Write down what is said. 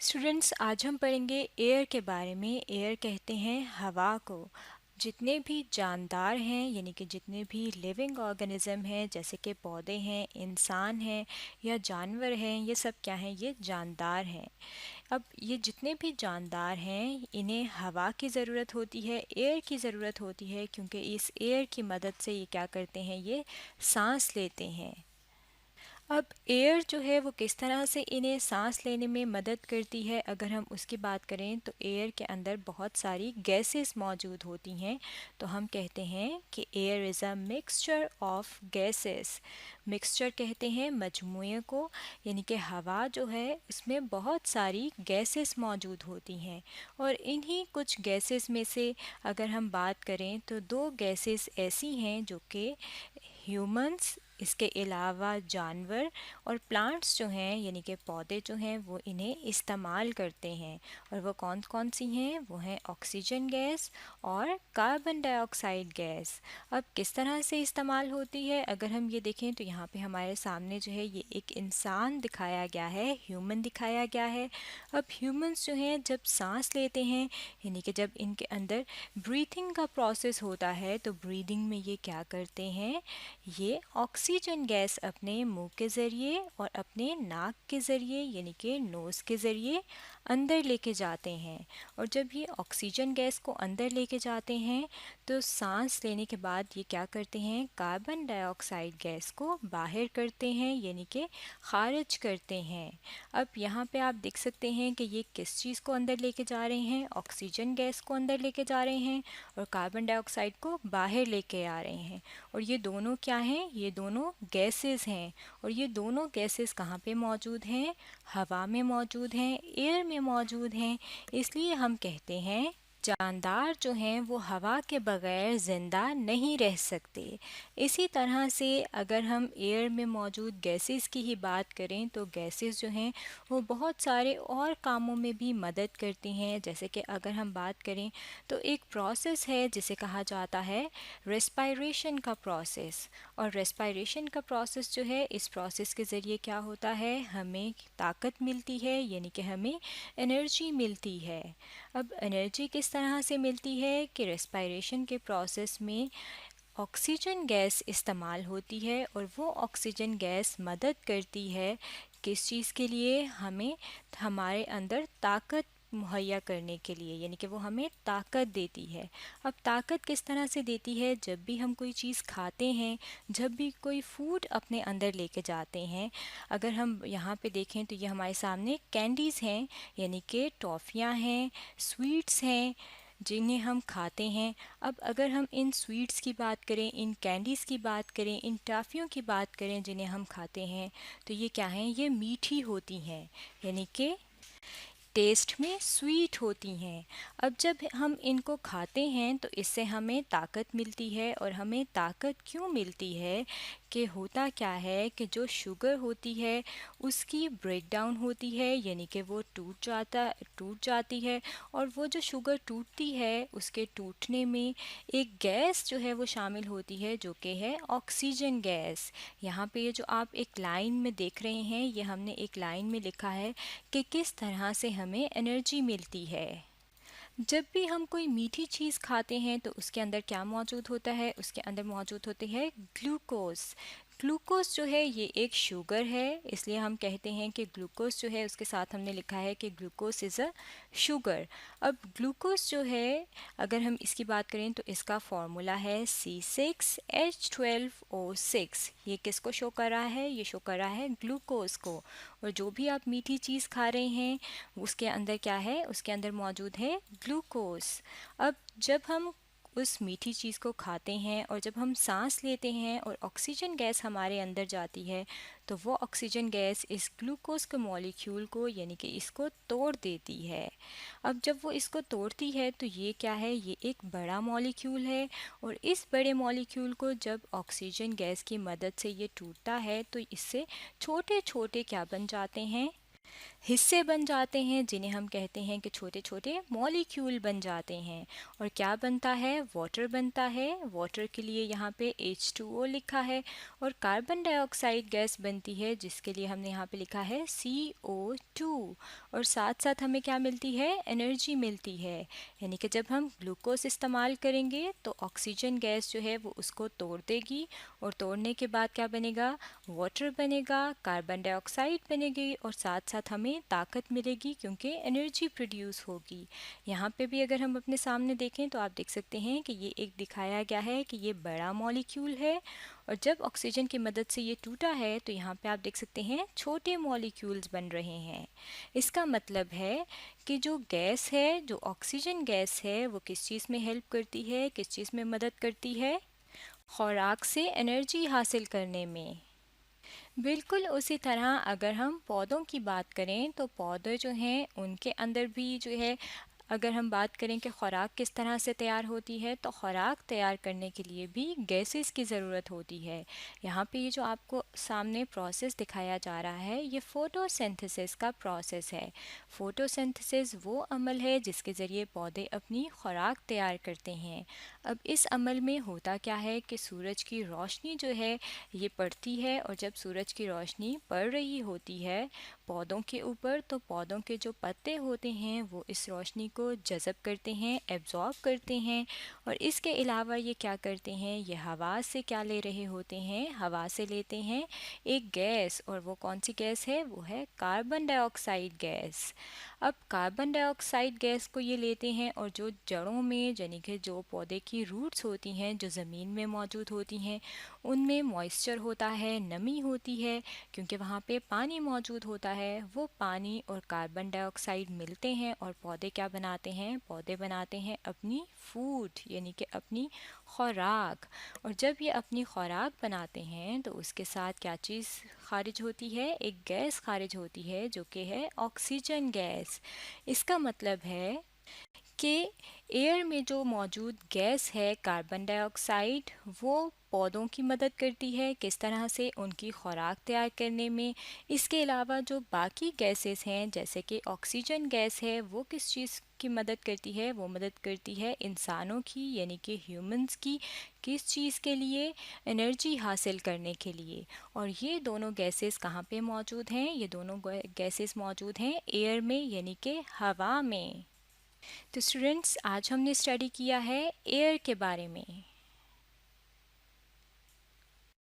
Students, आज हम पढ़ेंगे एयर के बारे में। एयर कहते हैं हवा को। जितने भी जानदार हैं यानी कि जितने भी लिविंग ऑर्गेनिज्म हैं, जैसे कि पौधे हैं, इंसान हैं या जानवर हैं, ये सब क्या हैं? ये जानदार हैं। अब ये जितने भी जानदार हैं, इन्हें हवा की ज़रूरत होती है, एयर की ज़रूरत होती है, क्योंकि इस एयर की मदद से ये क्या करते हैं? ये सांस लेते हैं। अब एयर जो है वो किस तरह से इन्हें सांस लेने में मदद करती है, अगर हम उसकी बात करें तो एयर के अंदर बहुत सारी गैसेस मौजूद होती हैं। तो हम कहते हैं कि air is a mixture of gases. Mixture कहते हैं मजमूए को, यानी कि हवा जो है उसमें बहुत सारी गैसेस मौजूद होती हैं। और इन्हीं कुछ गैसेस में से अगर हम बात करें तो दो गैसेस ऐसी हैं जो कि ह्यूमंस, इसके अलावा जानवर और प्लांट्स जो हैं यानी कि पौधे जो हैं वो इन्हें इस्तेमाल करते हैं। और वो कौन कौन सी हैं? वो हैं ऑक्सीजन गैस और कार्बन डाइऑक्साइड गैस। अब किस तरह से इस्तेमाल होती है, अगर हम ये देखें तो यहाँ पे हमारे सामने जो है ये एक इंसान दिखाया गया है, ह्यूमन दिखाया गया है। अब ह्यूमंस जो हैं जब सांस लेते हैं यानी कि जब इनके अंदर ब्रीथिंग का प्रोसेस होता है, तो ब्रीदिंग में ये क्या करते हैं? ये ऑक्सीजन गैस अपने मुंह के ज़रिए और अपने नाक के ज़रिए यानी कि नोज़ के ज़रिए अंदर लेके जाते हैं। और जब ये ऑक्सीजन गैस को अंदर लेके जाते हैं तो सांस लेने के बाद ये क्या करते हैं? कार्बन डाइऑक्साइड गैस को बाहर करते हैं यानी कि खारिज करते हैं। अब यहाँ पे आप देख सकते हैं कि ये किस चीज़ को अंदर लेके जा रहे हैं? ऑक्सीजन गैस को अंदर लेके जा रहे हैं और कार्बन डाइऑक्साइड को बाहर लेके आ रहे हैं। और ये दोनों क्या हैं? ये दोनों गैसेस हैं। और ये दोनों गैसेस कहाँ पे मौजूद हैं? हवा में मौजूद हैं, एयर में मौजूद हैं। इसलिए हम कहते हैं जानदार जो हैं वो हवा के बगैर ज़िंदा नहीं रह सकते। इसी तरह से अगर हम एयर में मौजूद गैसेस की ही बात करें तो गैसेस जो हैं वो बहुत सारे और कामों में भी मदद करती हैं। जैसे कि अगर हम बात करें तो एक प्रोसेस है जिसे कहा जाता है रेस्पायरेशन का प्रोसेस। और रेस्पायरेशन का प्रोसेस जो है, इस प्रोसेस के ज़रिए क्या होता है? हमें ताकत मिलती है यानी कि हमें एनर्जी मिलती है। अब एनर्जी किस तरह से मिलती है कि रेस्पायरेशन के प्रोसेस में ऑक्सीजन गैस इस्तेमाल होती है और वो ऑक्सीजन गैस मदद करती है किस चीज़ के लिए? हमें हमारे अंदर ताकत मुहैया करने के लिए, यानी कि वो हमें ताकत देती है। अब ताकत किस तरह से देती है? जब भी हम कोई चीज़ खाते हैं, जब भी कोई फूड अपने अंदर लेके जाते हैं। अगर हम यहाँ पे देखें तो ये हमारे सामने कैंडीज़ हैं यानी कि टॉफ़ियाँ हैं, स्वीट्स हैं जिन्हें हम खाते हैं। अब अगर हम इन स्वीट्स की बात करें, इन कैंडीज़ की बात करें, इन टॉफ़ियों की बात करें जिन्हें हम खाते हैं, तो ये क्या हैं? ये मीठी होती हैं यानी कि टेस्ट में स्वीट होती हैं। अब जब हम इनको खाते हैं तो इससे हमें ताकत मिलती है। और हमें ताकत क्यों मिलती है? कि होता क्या है कि जो शुगर होती है उसकी ब्रेकडाउन होती है यानी कि वो टूट जाती है। और वो जो शुगर टूटती है उसके टूटने में एक गैस जो है वो शामिल होती है जो कि है ऑक्सीजन गैस। यहाँ पे ये जो आप एक लाइन में देख रहे हैं, ये हमने एक लाइन में लिखा है कि किस तरह से हमें एनर्जी मिलती है। जब भी हम कोई मीठी चीज़ खाते हैं तो उसके अंदर क्या मौजूद होता है? उसके अंदर मौजूद होते हैं ग्लूकोज। ग्लूकोज जो है ये एक शुगर है, इसलिए हम कहते हैं कि ग्लूकोज जो है उसके साथ हमने लिखा है कि ग्लूकोज इज़ अ शुगर। अब ग्लूकोज जो है अगर हम इसकी बात करें तो इसका फॉर्मूला है C6H12O6। ये किसको शो कर रहा है? ये शो कर रहा है ग्लूकोज को। और जो भी आप मीठी चीज़ खा रहे हैं उसके अंदर क्या है? उसके अंदर मौजूद है ग्लूकोज। अब जब हम उस मीठी चीज़ को खाते हैं और जब हम सांस लेते हैं और ऑक्सीजन गैस हमारे अंदर जाती है, तो वो ऑक्सीजन गैस इस ग्लूकोज के मॉलिक्यूल को यानी कि इसको तोड़ देती है। अब जब वो इसको तोड़ती है तो ये क्या है? ये एक बड़ा मॉलिक्यूल है। और इस बड़े मॉलिक्यूल को जब ऑक्सीजन गैस की मदद से ये टूटता है तो इससे छोटे छोटे क्या बन जाते हैं? हिस्से बन जाते हैं, जिन्हें हम कहते हैं कि छोटे छोटे मॉलिक्यूल बन जाते हैं। और क्या बनता है? वाटर बनता है। वाटर के लिए यहाँ पे H2O लिखा है। और कार्बन डाइऑक्साइड गैस बनती है, जिसके लिए हमने यहाँ पे लिखा है CO2। और साथ साथ हमें क्या मिलती है? एनर्जी मिलती है। यानी कि जब हम ग्लूकोज इस्तेमाल करेंगे तो ऑक्सीजन गैस जो है वो उसको तोड़ देगी, और तोड़ने के बाद क्या बनेगा? वाटर बनेगा, कार्बन डाइऑक्साइड बनेगी, और साथ साथ हमें ताकत मिलेगी क्योंकि एनर्जी प्रोड्यूस होगी। यहाँ पे भी अगर हम अपने सामने देखें तो आप देख सकते हैं कि ये एक दिखाया गया है कि ये बड़ा मॉलिक्यूल है, और जब ऑक्सीजन की मदद से ये टूटा है तो यहाँ पे आप देख सकते हैं छोटे मॉलिक्यूल्स बन रहे हैं। इसका मतलब है कि जो गैस है, जो ऑक्सीजन गैस है, वो किस चीज़ में हेल्प करती है, किस चीज़ में मदद करती है? खुराक से एनर्जी हासिल करने में। बिल्कुल उसी तरह अगर हम पौधों की बात करें तो पौधे जो हैं उनके अंदर भी जो है, अगर हम बात करें कि खुराक किस तरह से तैयार होती है, तो खुराक तैयार करने के लिए भी गैसेस की ज़रूरत होती है। यहाँ पे ये जो आपको सामने प्रोसेस दिखाया जा रहा है, ये फोटोसिंथेसिस का प्रोसेस है। फोटोसिंथेसिस वो अमल है जिसके ज़रिए पौधे अपनी खुराक तैयार करते हैं। अब इस अमल में होता क्या है कि सूरज की रोशनी जो है ये पड़ती है, और जब सूरज की रोशनी पड़ रही होती है पौधों के ऊपर, तो पौधों के जो पत्ते होते हैं वो इस रोशनी को जज़ब करते हैं, एब्जॉर्ब करते हैं। और इसके अलावा ये क्या करते हैं? ये हवा से क्या ले रहे होते हैं? हवा से लेते हैं एक गैस, और वो कौन सी गैस है? वो है कार्बन डाइऑक्साइड गैस। अब कार्बन डाइऑक्साइड गैस को ये लेते हैं, और जो जड़ों में, यानी कि जो पौधे की रूट्स होती हैं, जो ज़मीन में मौजूद होती हैं, उनमें मॉइस्चर होता है, नमी होती है, क्योंकि वहाँ पे पानी मौजूद होता है। वो पानी और कार्बन डाइऑक्साइड मिलते हैं, और पौधे क्या बनाते हैं? पौधे बनाते हैं अपनी फूड, यानी कि अपनी खुराक। और जब ये अपनी खुराक बनाते हैं तो उसके साथ क्या चीज़ खारिज होती है? एक गैस खारिज होती है जो कि है ऑक्सीजन गैस। इसका मतलब है कि एयर में जो मौजूद गैस है कार्बन डाइऑक्साइड, वो पौधों की मदद करती है किस तरह से? उनकी खुराक तैयार करने में। इसके अलावा जो बाकी गैसेस हैं जैसे कि ऑक्सीजन गैस है, वो किस चीज़ की मदद करती है? वो मदद करती है इंसानों की, यानी कि ह्यूमंस की। किस चीज़ के लिए? एनर्जी हासिल करने के लिए। और ये दोनों गैसेस कहाँ पे मौजूद हैं? ये दोनों गैसेस मौजूद हैं एयर में, यानी कि हवा में। तो स्टूडेंट्स, आज हमने स्टडी किया है एयर के बारे में।